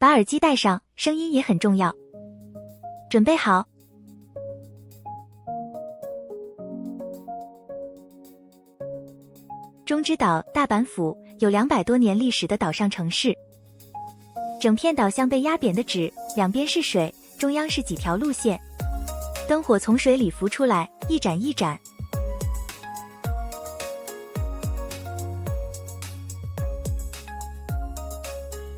把耳机戴上，声音也很重要。准备好。中之岛大阪府有200多年历史的岛上城市，整片岛像被压扁的纸，两边是水，中央是几条路线，灯火从水里浮出来，一盏一盏。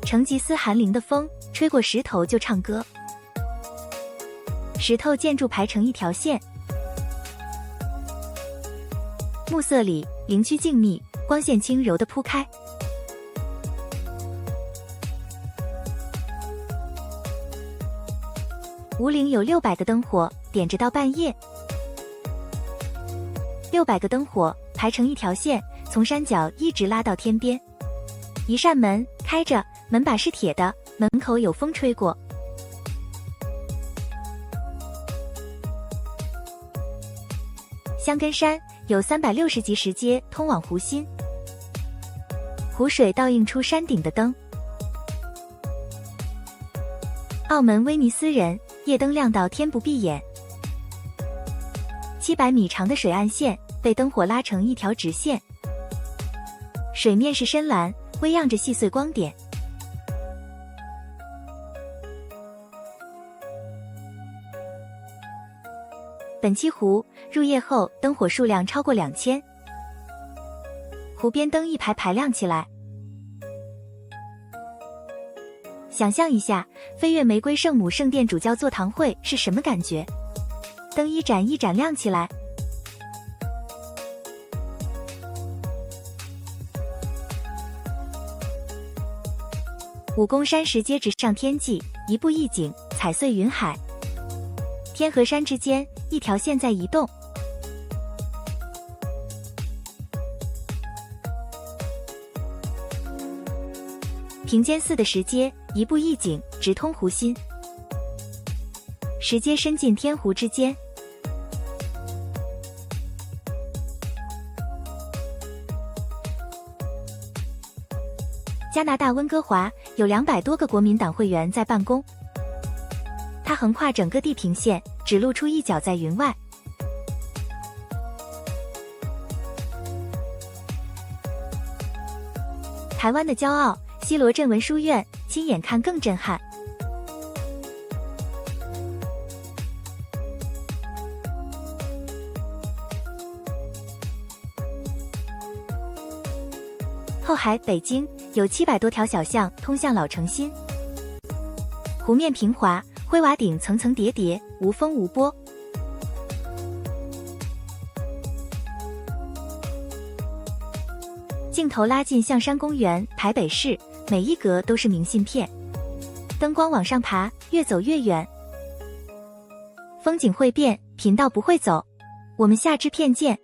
成吉思汗陵的风吹过石头就唱歌，石头建筑排成一条线，暮色里陵区静谧，光线轻柔地铺开。屋顶有600个灯火，点着到半夜。600个灯火排成一条线，从山脚一直拉到天边。一扇门开着，门把是铁的，门口有风吹过。香根山有360级石阶通往湖心，湖水倒映出山顶的灯。澳门威尼斯人夜灯亮到天不闭眼，700米长的水岸线被灯火拉成一条直线，水面是深蓝，微漾着细碎光点。本期湖入夜后灯火数量超过2000，湖边灯一排排亮起来。想象一下飞越玫瑰圣母圣殿主教座堂会是什么感觉？灯一盏一盏亮起来。武功山石阶直上天际，一步一景，彩碎云海。天和山之间，一条线在移动。平间寺的石阶，一步一景，直通湖心。石阶伸进天湖之间。加拿大温哥华有200多个国民党会员在办公。它横跨整个地平线，只露出一角在云外。台湾的骄傲，西螺振文书院，亲眼看更震撼。后海北京有700多条小巷通向老城心，湖面平滑，灰瓦顶层层叠叠，无风无波。镜头拉近象山公园，台北市，每一格都是明信片。灯光往上爬，越走越远。风景会变，频道不会走。我们下支片见。